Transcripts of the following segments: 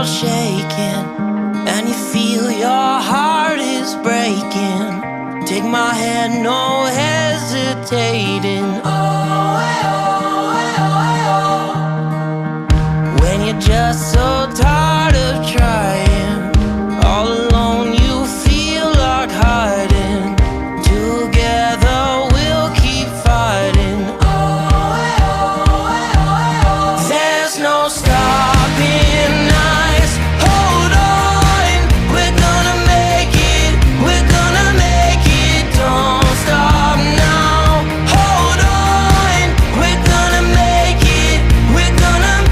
shaking, and you feel your heart is breaking. Take my hand, no hesitating. Oh, when you're just so tired of trying, all alone you feel like hiding. Together we'll keep fighting. There's no stopping us. Hold on, we're gonna make it. We're gonna make it. Don't stop now. Hold on, we're gonna make it. We're gonna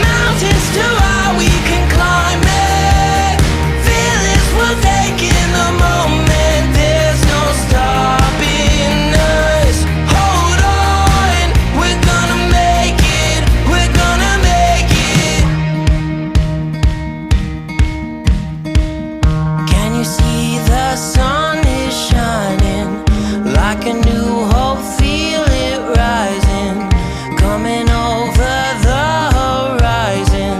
mountains too high we can climb it. Feel this, we're taking the moment. There's no stopping us. Hold on, we're gonna make it. We're gonna make it. Can you see the sun is shining like a new hope? Feel it rising, coming over the horizon.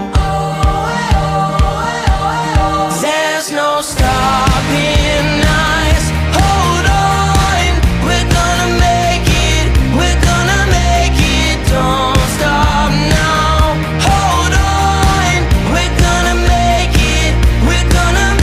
There's no stopping us. Hold on, we're gonna make it. We're gonna make it. Don't stop now. Hold on, we're gonna make it. We're gonna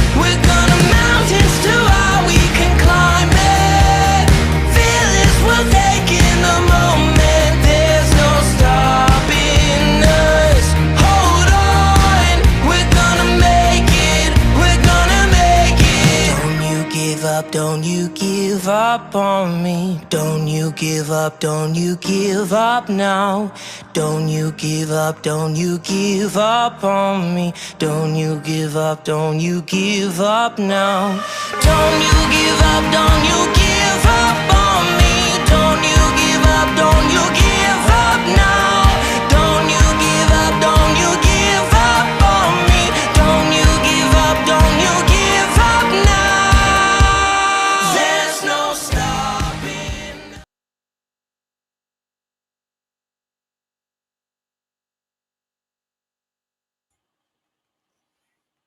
mountains too high we can climb it. Feel this, we're taking the moment. There's no stopping us. Hold on, we're gonna make it. We're gonna make it. Don't you give up, don't you give up on me. Don't you give up, don't you give up now. Don't you give up, don't you give up on me. Don't you give up, don't you give up now. Don't you give up, don't you give up on me. Don't you give up, don't you give up now. Don't you give up, don't you give up on me. Don't you give up, don't you give up now. There's no stopping.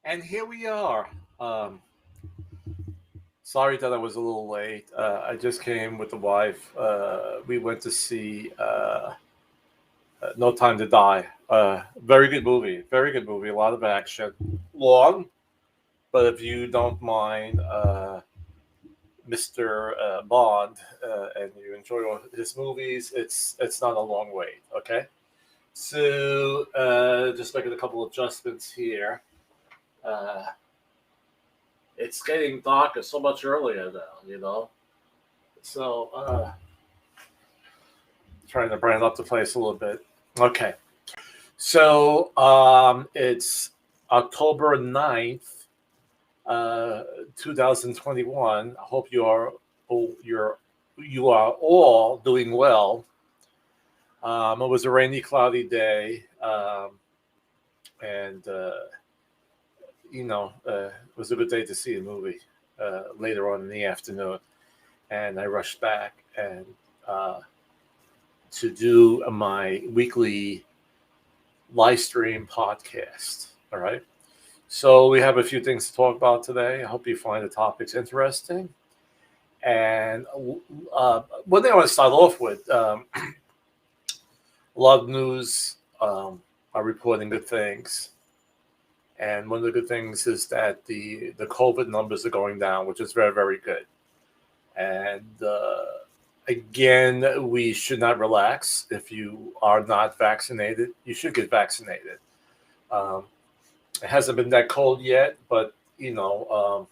And here we are. Sorry that I was a little late. I just came with the wife. We went to see No Time to Die. Very good movie. Very good movie. A lot of action. Long, but if you don't mind Mr. Bond and you enjoy all his movies, it's not a long wait. Okay. So just making a couple adjustments here. It's getting darker so much earlier now. So trying to brand up the place a little bit. Okay. So it's October 9th, 2021. I hope you are all doing well. It was a rainy, cloudy day, and it was a good day to see a movie later on in the afternoon. And I rushed back and to do my weekly live stream podcast. All right. So we have a few things to talk about today. I hope you find the topics interesting. And one thing I want to start off with, a lot of news are reporting good things. And one of the good things is that the COVID numbers are going down, which is very, very good. And again, we should not relax. If you are not vaccinated, you should get vaccinated. It hasn't been that cold yet, but, well,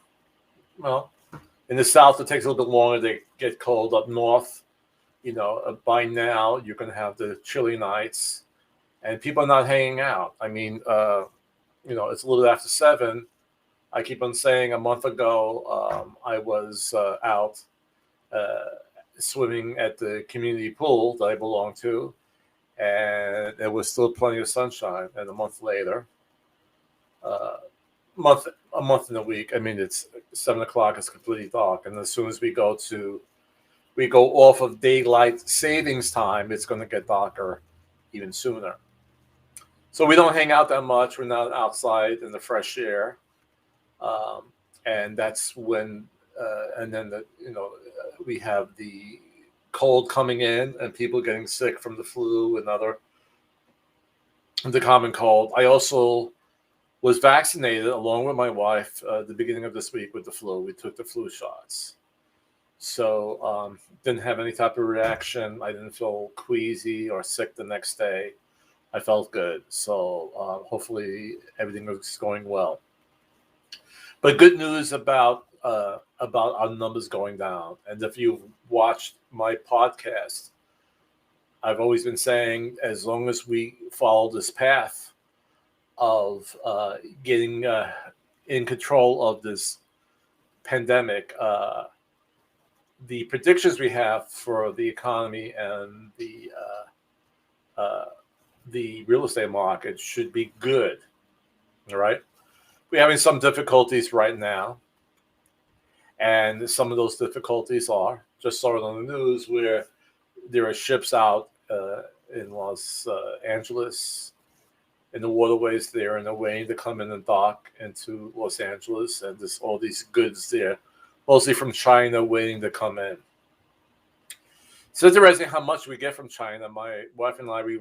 in the South, it takes a little bit longer to get cold. Up north, by now, you're going to have the chilly nights, and people are not hanging out. I mean, it's a little after 7. I keep on saying a month ago, I was out swimming at the community pool that I belong to, and there was still plenty of sunshine. And a month later, a month and a week, I mean, it's 7 o'clock, it's completely dark. And as soon as we go off of daylight savings time, it's going to get darker even sooner. So we don't hang out that much. We're not outside in the fresh air. And that's when, and then we have the cold coming in and people getting sick from the flu and the common cold. I also was vaccinated along with my wife the beginning of this week with the flu. We took the flu shots. So didn't have any type of reaction. I didn't feel queasy or sick the next day. I felt good. So hopefully everything is going well. But good news about our numbers going down. And if you've watched my podcast, I've always been saying as long as we follow this path of getting in control of this pandemic, the predictions we have for the economy and the real estate market should be good. All right. We're having some difficulties right now. And some of those difficulties are, just saw it on the news, where there are ships out in Los Angeles, in the waterways there, and they're waiting to come in and dock into Los Angeles. And there's all these goods there, mostly from China, waiting to come in. It's interesting how much we get from China. My wife and I, we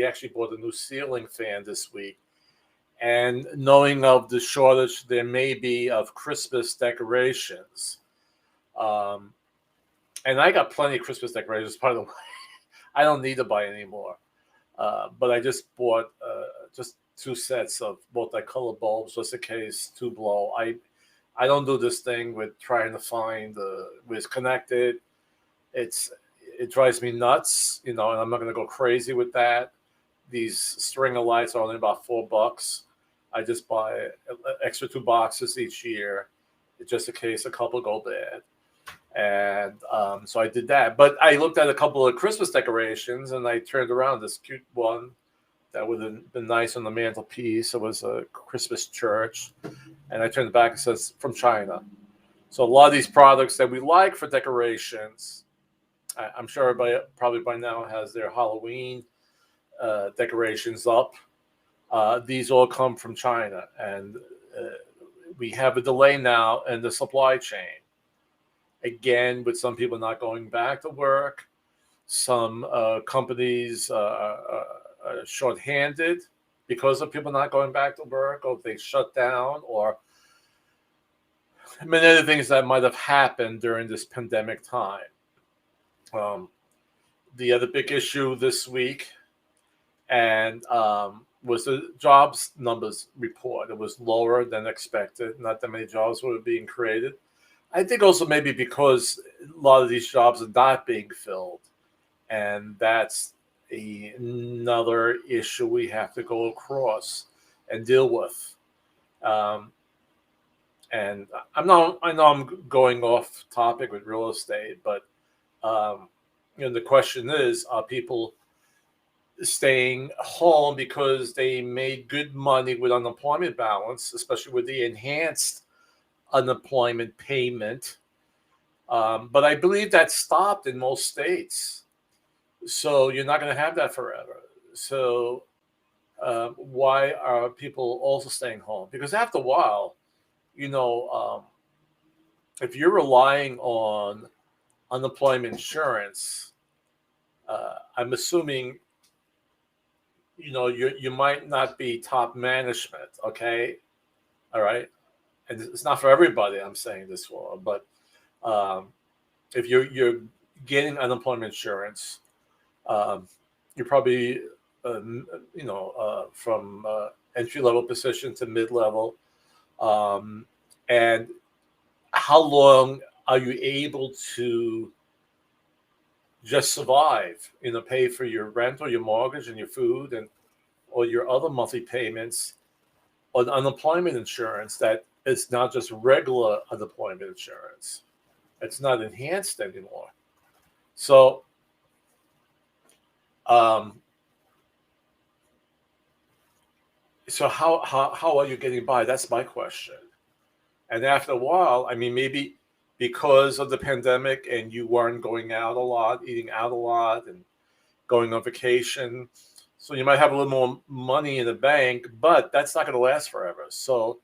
actually bought a new ceiling fan this week. And knowing of the shortage there may be of Christmas decorations. And I got plenty of Christmas decorations, by the way. I don't need to buy any more. But I just bought just 2 sets of multicolored bulbs, just in case to blow. I don't do this thing with trying to find where it's connected. It drives me nuts, and I'm not going to go crazy with that. These string of lights are only about $4. I just buy extra 2 boxes each year, just in case a couple go bad. And so I did that. But I looked at a couple of Christmas decorations, and I turned around this cute one that would have been nice on the mantelpiece. It was a Christmas church. And I turned it back and it says, from China. So a lot of these products that we like for decorations, I'm sure everybody probably by now has their Halloween decorations up. These all come from China, and we have a delay now in the supply chain. Again, with some people not going back to work, some companies are shorthanded because of people not going back to work, or they shut down, or many other things that might have happened during this pandemic time. The other big issue this week and was the jobs numbers report. It was lower than expected. Not that many jobs were being created. I think also maybe because a lot of these jobs are not being filled. And that's another issue we have to go across and deal with. And I know I'm going off topic with real estate, but the question is, are people staying home because they made good money with unemployment balance, especially with the enhanced unemployment payment? But I believe that stopped in most states. So you're not going to have that forever. So why are people also staying home? Because after a while, if you're relying on unemployment insurance, I'm assuming, you might not be top management, okay? All right? And it's not for everybody I'm saying this for, but if you're getting unemployment insurance, you're probably, from entry-level position to mid-level. And how long are you able to just survive, pay for your rent or your mortgage and your food or your other monthly payments on unemployment insurance that is not just regular unemployment insurance. It's not enhanced anymore. So so how are you getting by? That's my question. And after a while, maybe because of the pandemic and you weren't going out a lot, eating out a lot, and going on vacation, So you might have a little more money in the bank, but that's not going to last forever. So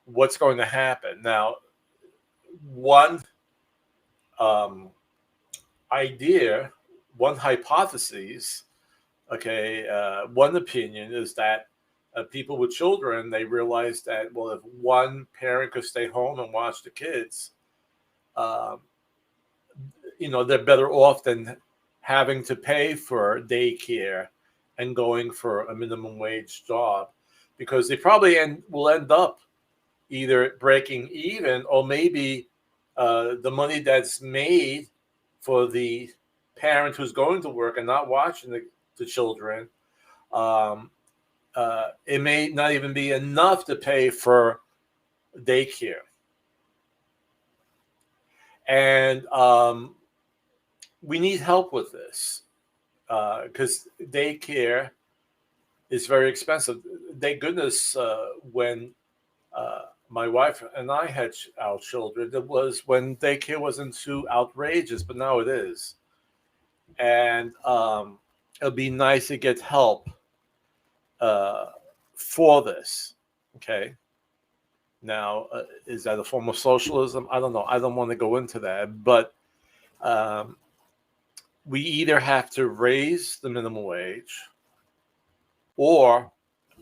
what's going to happen now? One um, idea, one hypothesis, okay, one opinion is that people with children, they realize that, well, if one parent could stay home and watch the kids, um, they're better off than having to pay for daycare and going for a minimum wage job, because they probably will end up either breaking even, or maybe the money that's made for the parent who's going to work and not watching the children, it may not even be enough to pay for daycare. And we need help with this, because daycare is very expensive. Thank goodness, when my wife and I had our children, it was when daycare wasn't too outrageous, but now it is. And it'll be nice to get help for this. Okay. Now, is that a form of socialism? I don't know. I don't want to go into that, but we either have to raise the minimum wage, or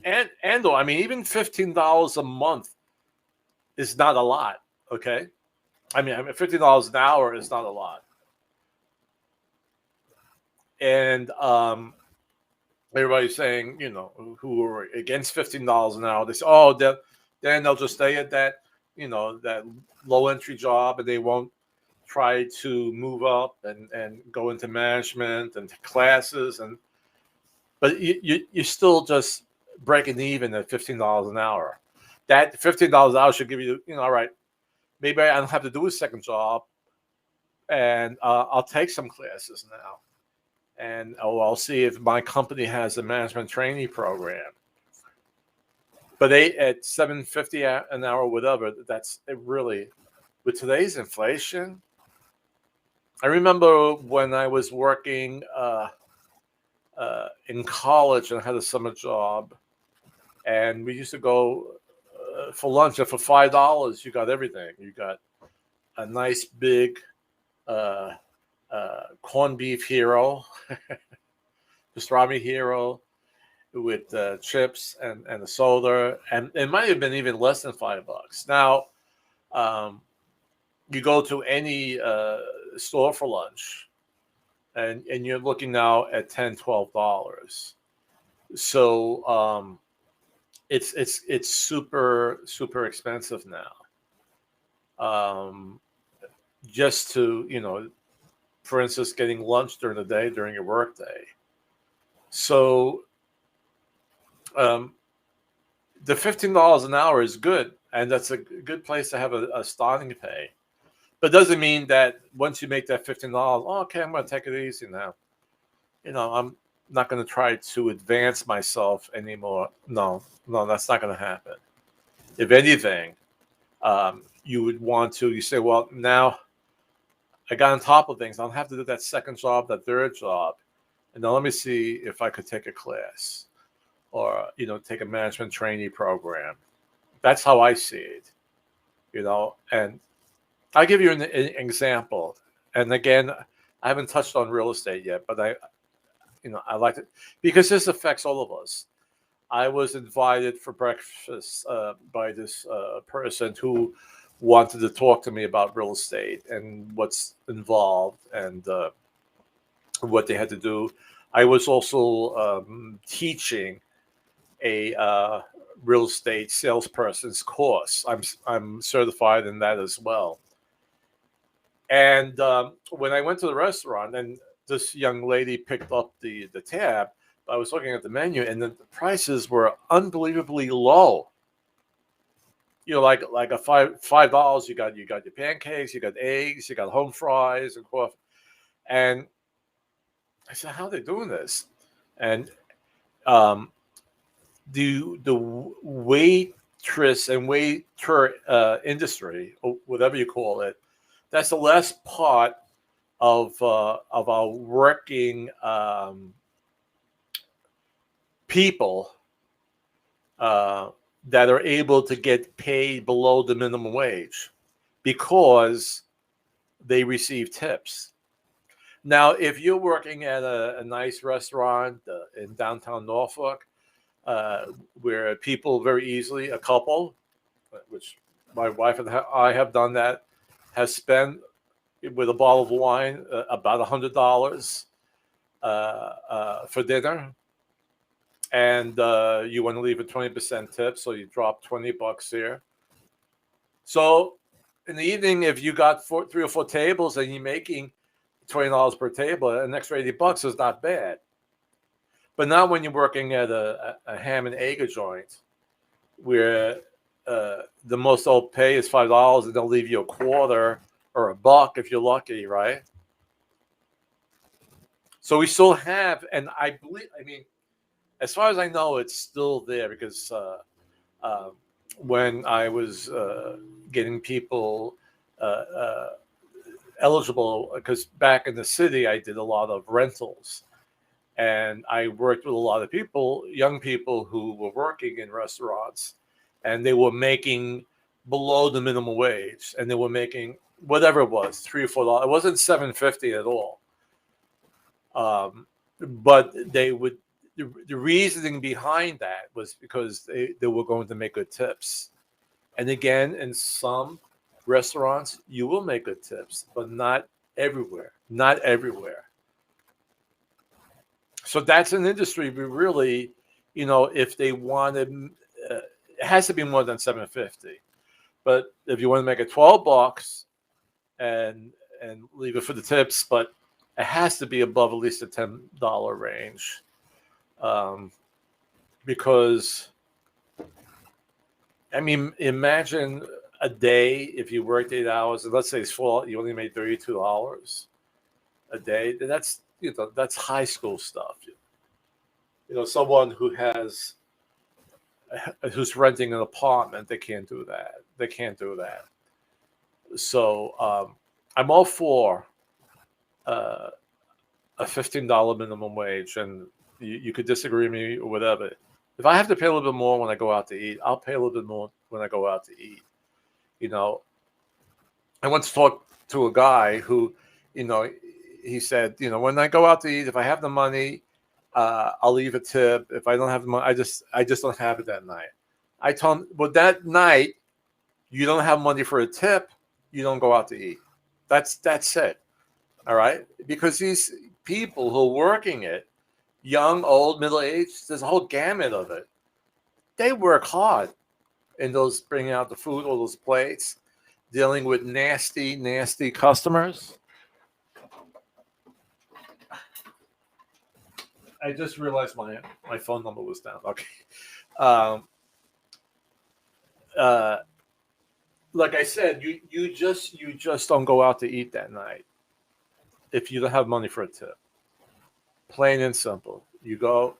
I mean, even $15 a month is not a lot. Okay, I mean $15 an hour is not a lot, and everybody's saying, who are against $15 an hour, they say, oh, then they'll just stay at that, that low entry job, and they won't try to move up and go into management and classes, but you're still just breaking even at $15 an hour. That $15 an hour should give you, all right, maybe I don't have to do a second job, and I'll take some classes now, and I'll see if my company has a management trainee program. But at $7.50 an hour, whatever, that's it really, with today's inflation. I remember when I was working in college and I had a summer job, and we used to go for lunch, and for $5 you got everything. You got a nice big corned beef hero, pastrami hero, with chips and a soda, and it might have been even less than $5. Now, you go to any store for lunch, and you're looking now at $10-12. So it's super expensive now. Just to, for instance, getting lunch during the day, during your work day. So the $15 an hour is good, and that's a good place to have a starting pay. But doesn't mean that once you make that $15, okay, I'm going to take it easy now. I'm not going to try to advance myself anymore. No, that's not going to happen. If anything, you would want to, you say, well, now I got on top of things. I don't have to do that second job, that third job. And now let me see if I could take a class, or, take a management trainee program. That's how I see it, and I'll give you an example. And again, I haven't touched on real estate yet, but I like it because this affects all of us. I was invited for breakfast by this person who wanted to talk to me about real estate and what's involved, and what they had to do. I was also teaching a real estate salesperson's course. I'm certified in that as well. And when I went to the restaurant, and this young lady picked up the tab, I was looking at the menu, and the prices were unbelievably low. Like a $5, you got your pancakes, you got eggs, you got home fries and coffee. And I said, how are they doing this? And the waitress and waiter industry, or whatever you call it, that's the last part of our working people that are able to get paid below the minimum wage because they receive tips. Now, if you're working at a nice restaurant in downtown Norfolk, where people very easily, a couple, which my wife and I have done that, has spent with a bottle of wine about $100 for dinner, and you want to leave a 20% tip, so you drop $20 here. So in the evening, if you got 3 or 4 tables and you're making $20 per table, an extra $80 is not bad. But not when you're working at a ham and egg joint, where the most they'll pay is $5, and they'll leave you a quarter or $1 if you're lucky, right? So we still have, and I believe, I mean, as far as I know, it's still there, because when I was getting people eligible, because back in the city, I did a lot of rentals, and I worked with a lot of people, young people who were working in restaurants, and they were making below the minimum wage, and they were making whatever it was, $3 or $4. It wasn't $7.50 at all. But they would. The reasoning behind that was because they were going to make good tips. And again, in some restaurants, you will make good tips, but not everywhere. Not everywhere. So that's an industry we really, if they wanted, it has to be more than $7.50. But if you want to make it $12 and leave it for the tips, but it has to be above at least the $10 range. Because, I mean, imagine a day if you worked 8 hours, and let's say it's full, you only made $32 a day. That's that's high school stuff. Someone who's renting an apartment, they can't do that. They can't do that. So I'm all for a $15 minimum wage, and you could disagree with me or whatever. If I have to pay a little bit more when I go out to eat, I'll pay a little bit more when I go out to eat. I once talked to a guy who, he said, when I go out to eat, if I have the money, I'll leave a tip. If I don't have the money, I just don't have it that night. I told him, well, that night you don't have money for a tip, you don't go out to eat. That's it. All right, because these people who are working it, young, old, middle-aged, there's a whole gamut of it. They work hard in those, bringing out the food, all those plates, dealing with nasty, nasty customers. I just realized my phone number was down. Okay. Like I said, you just don't go out to eat that night if you don't have money for a tip. Plain and simple. You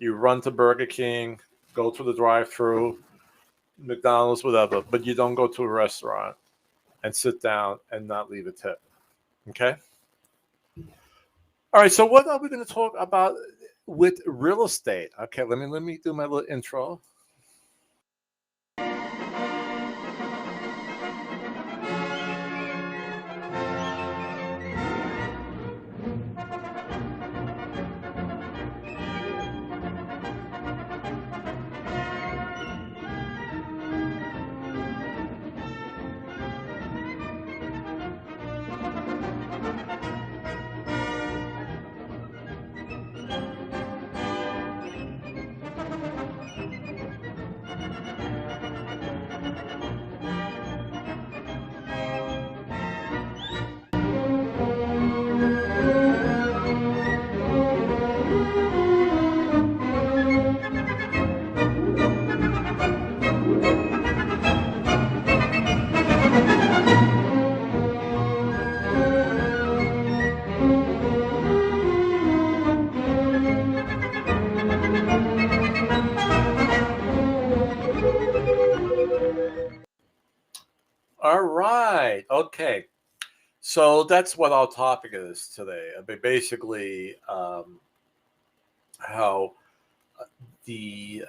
run to Burger King, go to the drive-thru, McDonald's, whatever, but you don't go to a restaurant and sit down and not leave a tip. Okay? All right, so what are we going to talk about with real estate? Okay, let me do my little intro. All right. Okay. So that's what our topic is today. I mean, basically, how the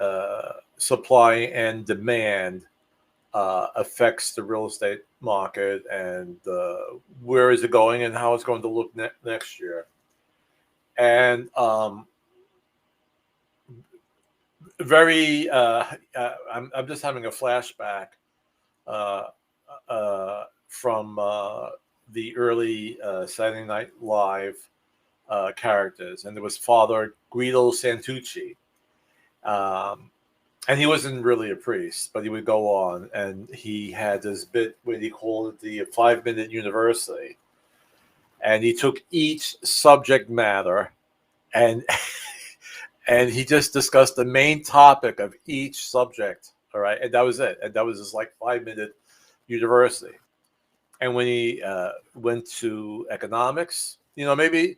supply and demand affects the real estate market, and where is it going and how it's going to look next year. And I'm just having a flashback from the early Saturday Night Live characters, and there was Father Guido Santucci. And he wasn't really a priest, but he would go on, and he had this bit where he called it the 5-minute university. And he took each subject matter and and he just discussed the main topic of each subject. All right. And that was it. And that was his like 5-minute university. And when he went to economics, maybe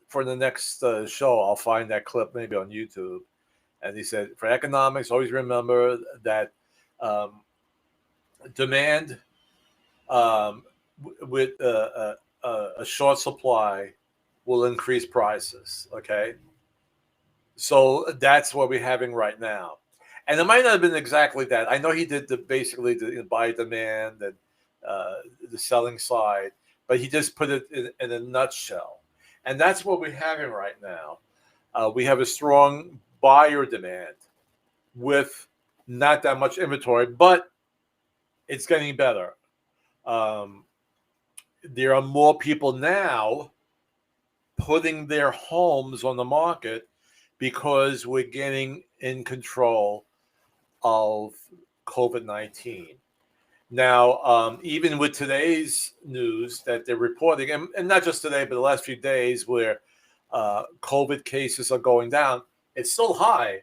for the next show, I'll find that clip maybe on YouTube. And he said, for economics, always remember that demand with a short supply will increase prices. Okay. So that's what we're having right now. And it might not have been exactly that. I know he did basically the buy demand and the selling side, but he just put it in a nutshell. And that's what we're having right now. We have a strong buyer demand with not that much inventory, but it's getting better. There are more people now putting their homes on the market because we're getting in control of COVID-19. Now, even with today's news that they're reporting, and not just today, but the last few days where COVID cases are going down, it's still high,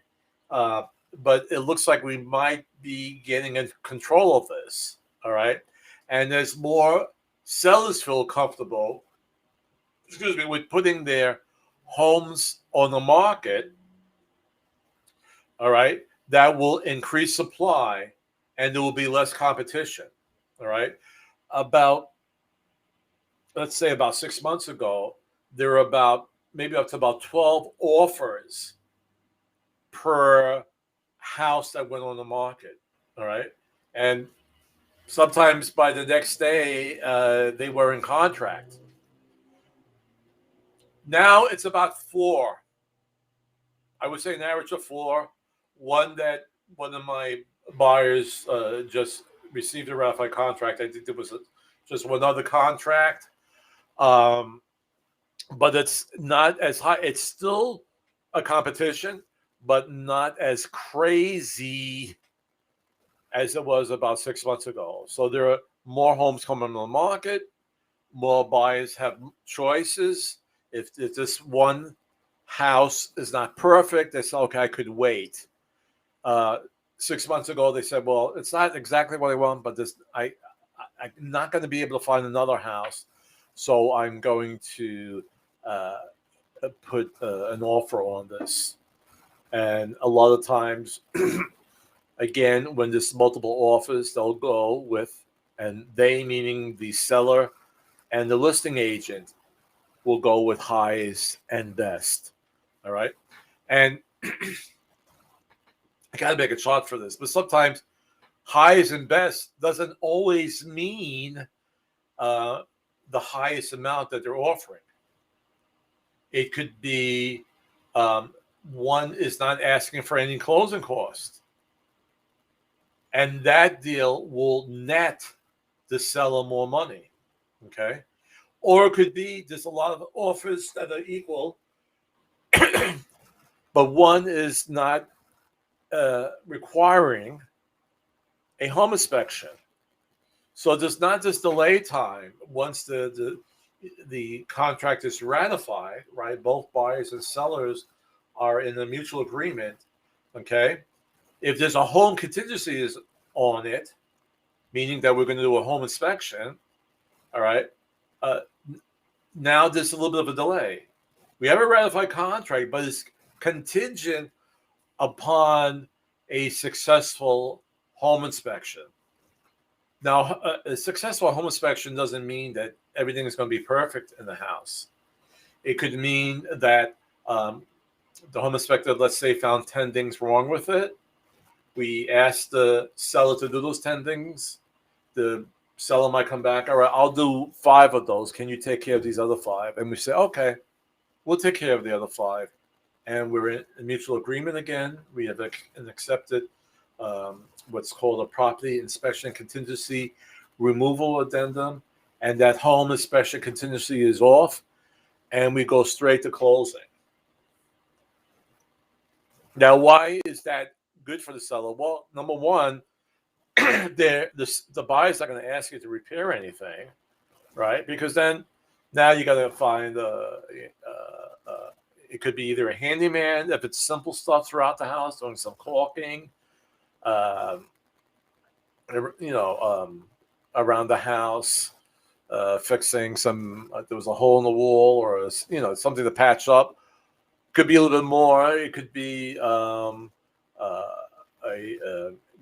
but it looks like we might be getting in control of this, all right? And there's more sellers feel comfortable, with putting their homes on the market, all right? That will increase supply and there will be less competition, all right? Let's say about 6 months ago, there were maybe up to about 12 offers per house that went on the market, all right? And sometimes by the next day, they were in contract. Now it's about 4. I would say an average of 4. One that one of my buyers just received a ratified contract. I think there was just one other contract. But it's not as high. It's still a competition, but not as crazy as it was about 6 months ago. So there are more homes coming on the market. More buyers have choices. If this one house is not perfect, they say, okay, I could wait. 6 months ago, they said, well, it's not exactly what I want, but I'm not going to be able to find another house. So I'm going to put an offer on this. And a lot of times, again, when there's multiple offers, they'll go with, and they meaning the seller and the listing agent, will go with highest and best. All right. And I got to make a chart for this, but sometimes highest and best doesn't always mean the highest amount that they're offering. It could be one is not asking for any closing costs. And that deal will net the seller more money. Okay. Or it could be there's a lot of offers that are equal, but one is not requiring a home inspection. So there's not this delay time once the contract is ratified, right? Both buyers and sellers are in a mutual agreement, okay? If there's a home contingency is on it, meaning that we're going to do a home inspection, all right? Now there's a little bit of a delay. We have a ratified contract, but it's contingent upon a successful home inspection. Now, a successful home inspection doesn't mean that everything is going to be perfect in the house. It could mean that The home inspector, let's say, found 10 things wrong with it. We asked the seller to do those 10 things. The seller might come back, all right, I'll do 5 of those. Can you take care of these other 5? And we say, okay, we'll take care of the other 5. And we're in mutual agreement again. We have an accepted what's called a property inspection contingency removal addendum. And that home inspection contingency is off. And we go straight to closing. Now, why is that good for the seller? Well, number one, the buyer's not going to ask you to repair anything, right? Because then now you got to find it could be either a handyman if it's simple stuff throughout the house, doing some caulking, around the house, fixing some. There was a hole in the wall, or something to patch up. Could be a little bit more. It could be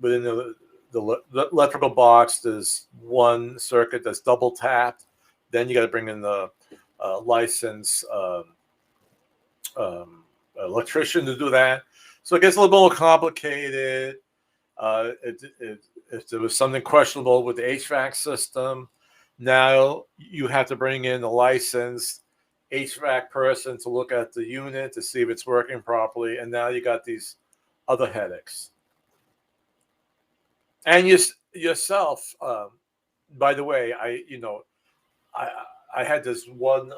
within the electrical box. There's one circuit that's double tapped. Then you got to bring in the licensed electrician to do that. So it gets a little more complicated. If there was something questionable with the HVAC system, now you have to bring in a licensed HVAC person to look at the unit to see if it's working properly, and now you got these other headaches. And yourself, by the way, I had this one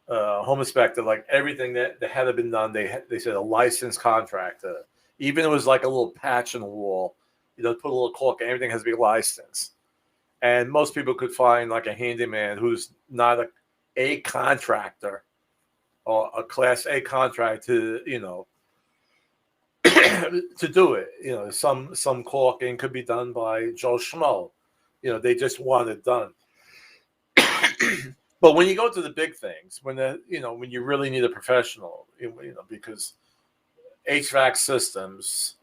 home inspector, like everything that had been done, they said a licensed contractor. Even it was like a little patch in the wall, put a little caulk, everything has to be licensed. And most people could find like a handyman who's not a contractor or a Class A contract to to do it. Some caulking could be done by Joe Schmo. They just want it done. But when you go to the big things, when you really need a professional, because HVAC systems,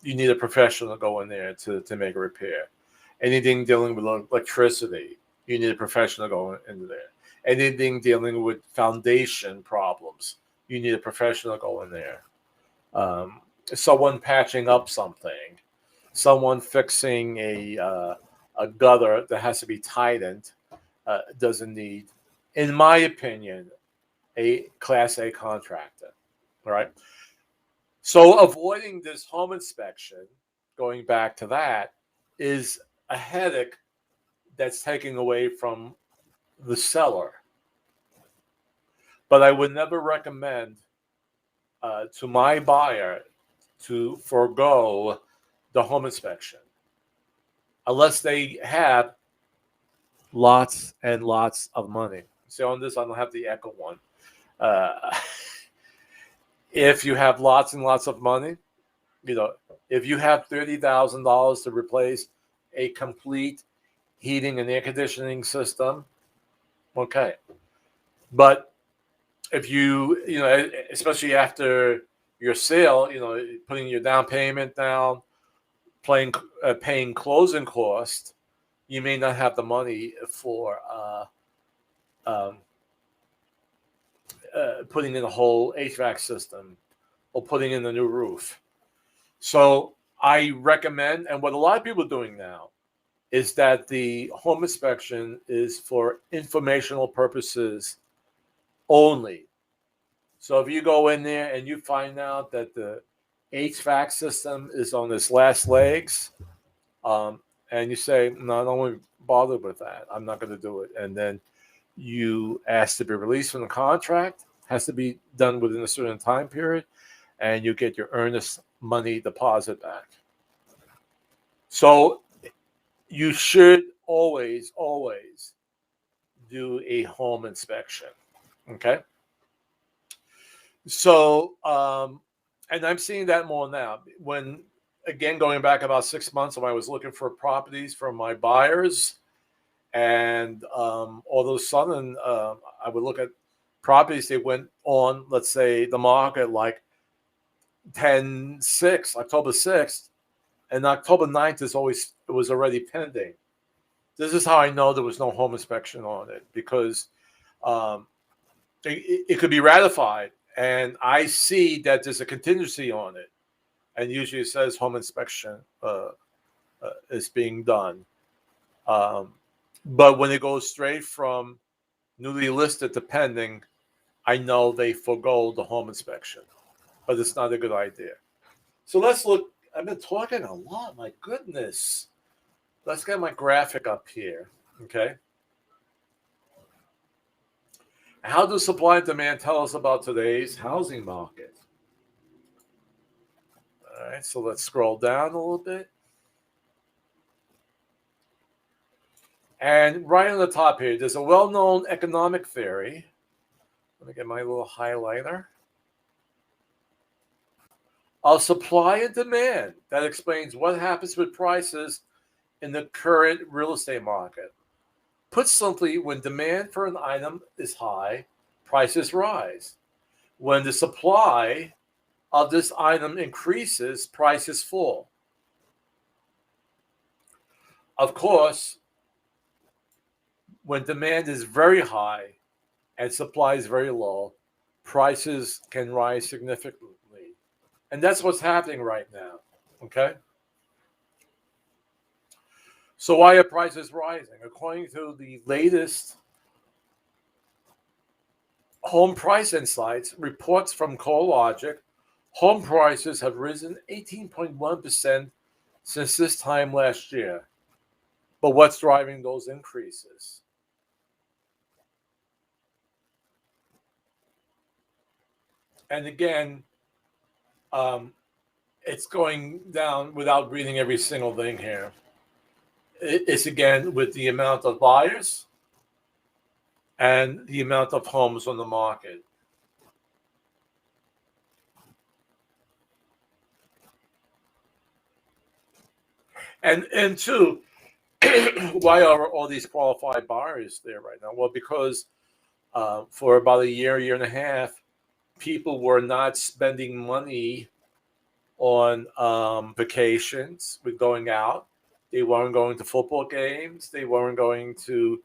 you need a professional to go in there to make a repair. Anything dealing with electricity, you need a professional to go into there. Anything dealing with foundation problems, you need a professional to go in there. Someone patching up something, someone fixing a gutter that has to be tightened, doesn't need, in my opinion, a Class A contractor. All right. So avoiding this home inspection, going back to that, is a headache that's taking away from the seller. But I would never recommend to my buyer to forego the home inspection unless they have lots and lots of money. See, on this, I don't have the echo one. If you have lots and lots of money, if you have $30,000 to replace a complete heating and air conditioning system, okay. But if you especially after your sale, putting your down payment down, paying closing costs, you may not have the money for putting in a whole HVAC system or putting in a new roof. So I recommend, and what a lot of people are doing now, is that the home inspection is for informational purposes only. So if you go in there and you find out that the HVAC system is on its last legs, and you say, no, I don't want to bother with that, I'm not going to do it, and then you ask to be released from the contract, has to be done within a certain time period, and you get your earnest money deposit back. So you should always do a home inspection. Okay. So, and I'm seeing that more now. When, again, going back about 6 months when I was looking for properties for my buyers, and all of a sudden I would look at properties that went on, let's say, the market like 10/6, October 6th, and October 9th it was already pending. This is how I know there was no home inspection on it, because it could be ratified and I see that there's a contingency on it, and usually it says home inspection is being done. But when it goes straight from newly listed to pending, I know they forego the home inspection, but it's not a good idea. So let's look. I've been talking a lot. My goodness. Let's get my graphic up here. Okay. How does supply and demand tell us about today's housing market? All right. So let's scroll down a little bit. And right on the top here, there's a well-known economic theory. Let me get my little highlighter. Of supply and demand that explains what happens with prices in the current real estate market. Put simply, when demand for an item is high, prices rise. When the supply of this item increases, prices fall. Of course, when demand is very high and supply is very low, prices can rise significantly. And that's what's happening right now, okay? So why are prices rising? According to the latest Home Price Insights reports from CoreLogic, home prices have risen 18.1% since this time last year. But what's driving those increases? And again, it's going down without reading every single thing here. It's again with the amount of buyers and the amount of homes on the market. And two, why are all these qualified buyers there right now? Well, because for about a year and a half, people were not spending money on vacations with going out. They weren't going to football games. They weren't going to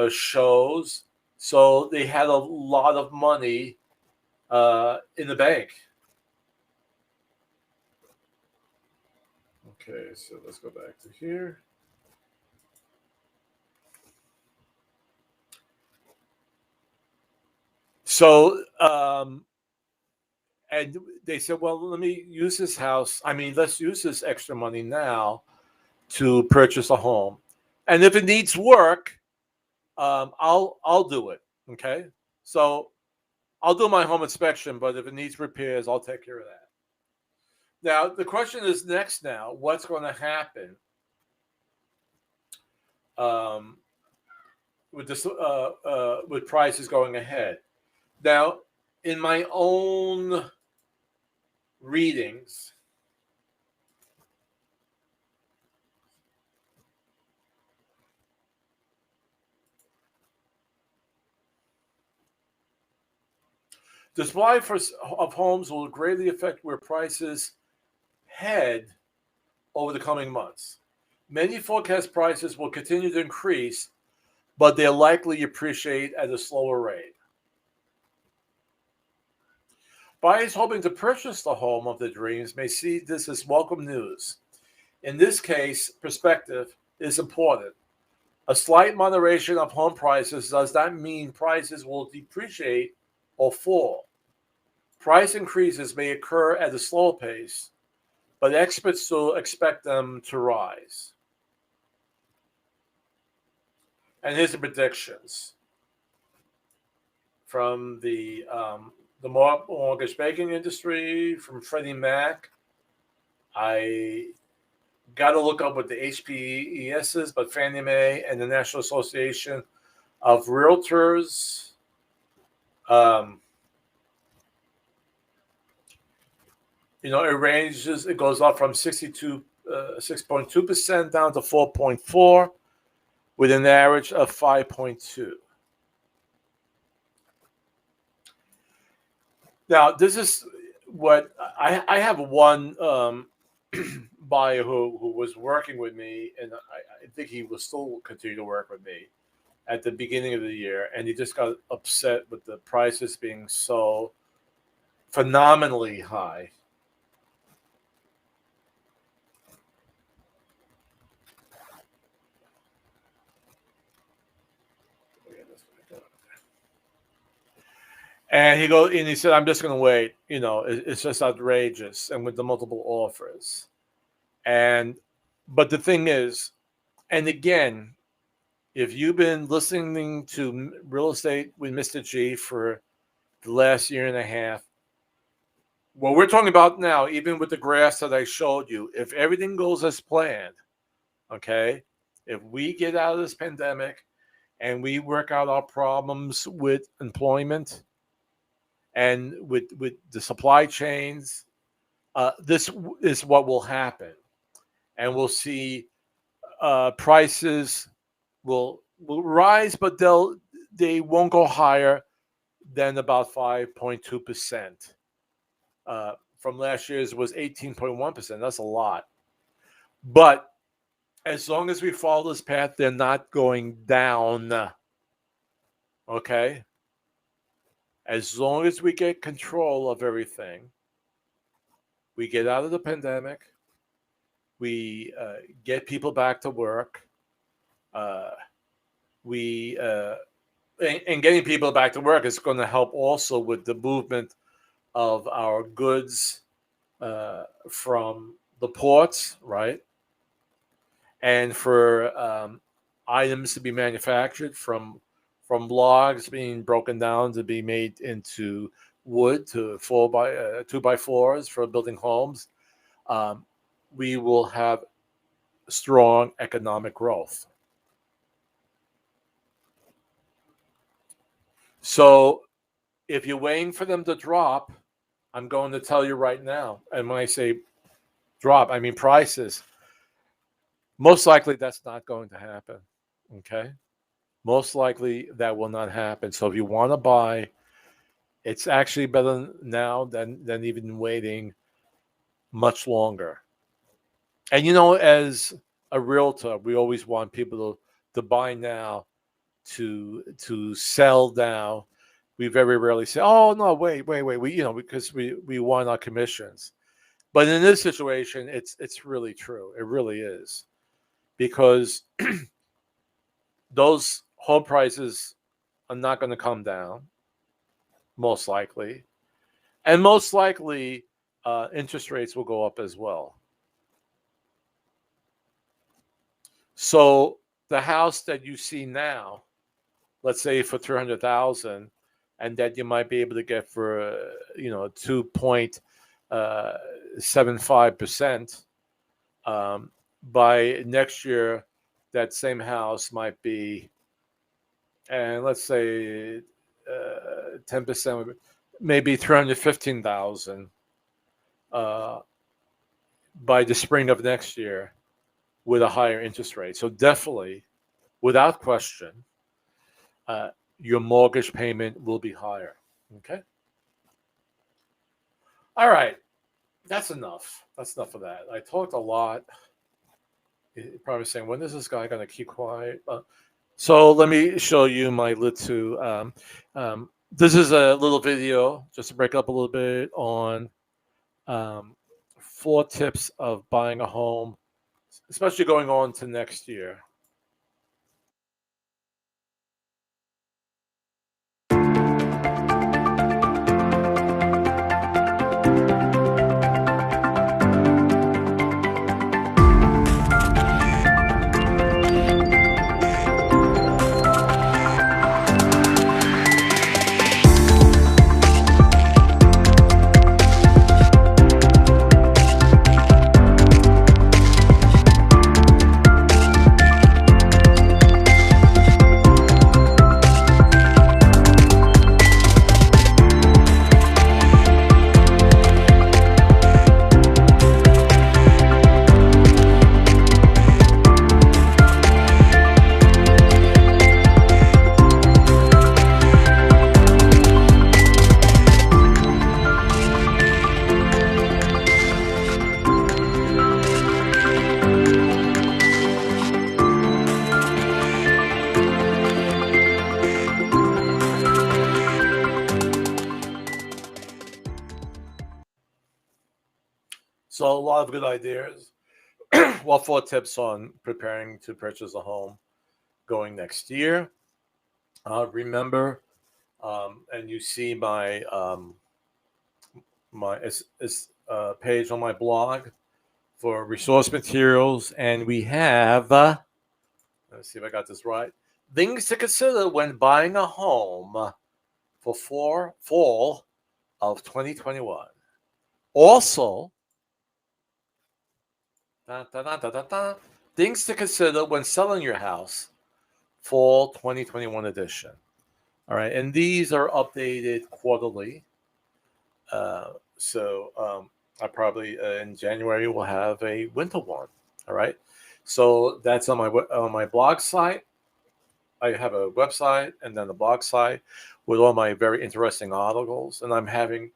shows. So they had a lot of money in the bank. Okay, so let's go back to here. So, and they said, well, let me use this house. I mean, let's use this extra money now to purchase a home. And if it needs work, I'll do it. Okay. So I'll do my home inspection, but if it needs repairs, I'll take care of that. Now, the question is next now, what's going to happen with this with prices going ahead? Now, in my own readings, the supply of homes will greatly affect where prices head over the coming months. Many forecast prices will continue to increase, but they'll likely appreciate at a slower rate. Buyers hoping to purchase the home of their dreams may see this as welcome news. In this case, perspective is important. A slight moderation of home prices does not mean prices will depreciate or fall. Price increases may occur at a slow pace, but experts still expect them to rise. And here's the predictions from the mortgage banking industry, from Freddie Mac. I got to look up what the HPES is, but Fannie Mae and the National Association of Realtors. It goes up from 6.2% down to 4.4%, with an average of 5.2%. Now, this is what I have one buyer who was working with me, and I think he will still continue to work with me at the beginning of the year, and he just got upset with the prices being so phenomenally high. And he said, I'm just going to wait. It's just outrageous. And with the multiple offers. But the thing is, and again, if you've been listening to Real Estate with Mr. G for the last year and a half, what we're talking about now, even with the graphs that I showed you, if everything goes as planned, okay, if we get out of this pandemic and we work out our problems with employment and with the supply chains, this is what will happen. And we'll see prices will rise, but they won't go higher than about 5.2%. From last year's was 18.1%. That's a lot. But as long as we follow this path, they're not going down. Okay? As long as we get control of everything, we get out of the pandemic, we get people back to work, and getting people back to work is going to help also with the movement of our goods from the ports, right? And for items to be manufactured from logs being broken down to be made into wood to 2x4s for building homes, we will have strong economic growth. So if you're waiting for them to drop, I'm going to tell you right now, and when I say drop, I mean prices. Most likely that's not going to happen, okay? Most likely that will not happen. So if you want to buy, it's actually better now than even waiting much longer. And as a realtor, we always want people to buy now, to sell now. We very rarely say, "Oh no, wait," because we want our commissions. But in this situation, it's really true. It really is, because those home prices are not going to come down, most likely, and most likely interest rates will go up as well. So the house that you see now, let's say for $300,000, and that you might be able to get for 2.75%. By next year, that same house might be, and let's say 10%, maybe $315,000 by the spring of next year, with a higher interest rate. So definitely, without question, your mortgage payment will be higher. Okay? All right. That's enough. That's enough of that. I talked a lot. You're probably saying, when is this guy going to keep quiet? So let me show you my little. This is a little video, just to break up a little bit, on 4 tips of buying a home, especially going on to next year. So a lot of good ideas. Well, 4 tips on preparing to purchase a home going next year. Remember, and you see my page on my blog for resource materials, and we have let's see if I got this right. Things to consider when buying a home for fall of 2021. Also, things to consider when selling your house, fall 2021 edition. All right, and these are updated quarterly. So I probably in January will have a winter one. All right, so that's on my blog site. I have a website and then a blog site with all my very interesting articles, and I'm having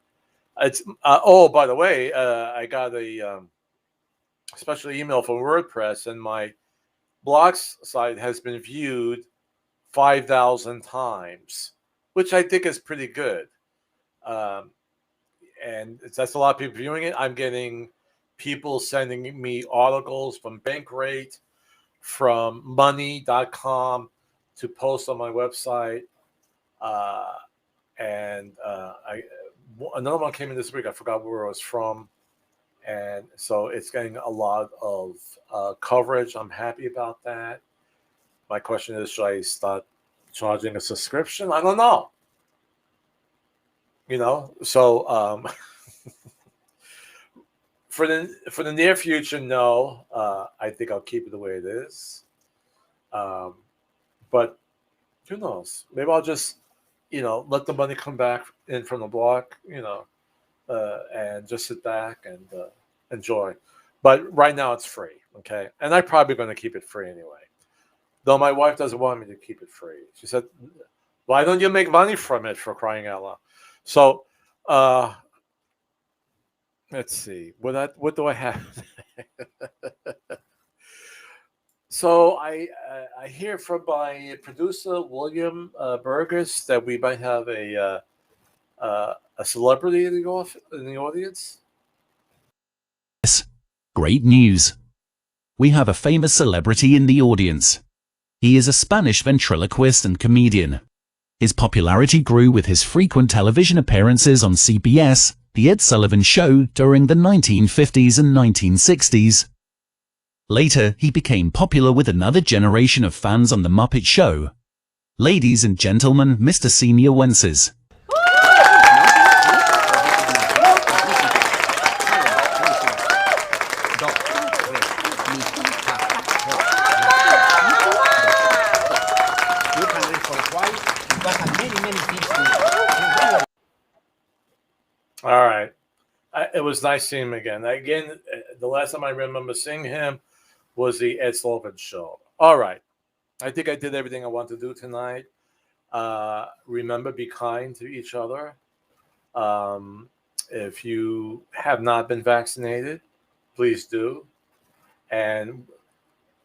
it's. Oh, by the way, I got a special email from WordPress, and my blog site has been viewed 5,000 times, which I think is pretty good. And that's a lot of people viewing it. I'm getting people sending me articles from Bankrate, from money.com to post on my website. Another one came in this week. I forgot where it was from. And so it's getting a lot of coverage. I'm happy about that. My question is, should I start charging a subscription? I don't know. So for the near future, no. I think I'll keep it the way it is. But who knows? Maybe I'll just, let the money come back in from the block, and just sit back and enjoy. But right now it's free, okay? And I'm probably going to keep it free anyway. Though my wife doesn't want me to keep it free. She said, "Why don't you make money from it, for crying out loud?" So, let's see. What do I have? So I hear from my producer William Burgess that we might have a celebrity in the audience. Yes, great news. We have a famous celebrity in the audience. He is a Spanish ventriloquist and comedian. His popularity grew with his frequent television appearances on CBS, The Ed Sullivan Show during the 1950s and 1960s. Later, he became popular with another generation of fans on The Muppet Show. Ladies and gentlemen, Mr. Senior Wences. All right. It was nice seeing him again. The last time I remember seeing him was the Ed Sullivan Show. All right. I think I did everything I want to do tonight. Remember, be kind to each other. If you have not been vaccinated, please do. And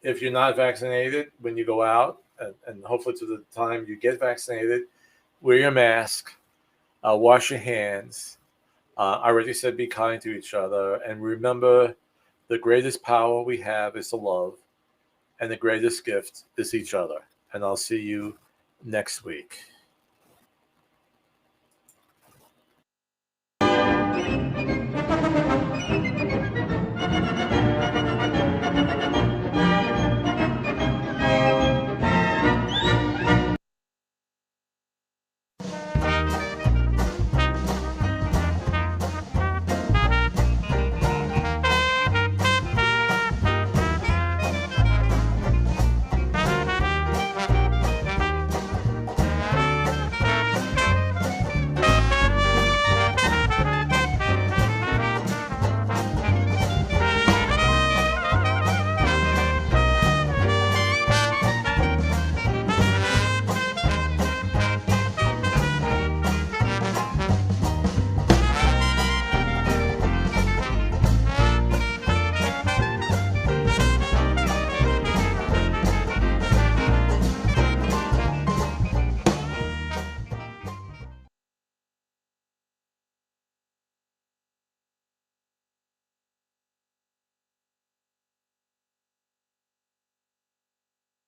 if you're not vaccinated, when you go out, and hopefully to the time you get vaccinated, wear your mask, wash your hands. I already said be kind to each other. And remember, the greatest power we have is to love. And the greatest gift is each other. And I'll see you next week.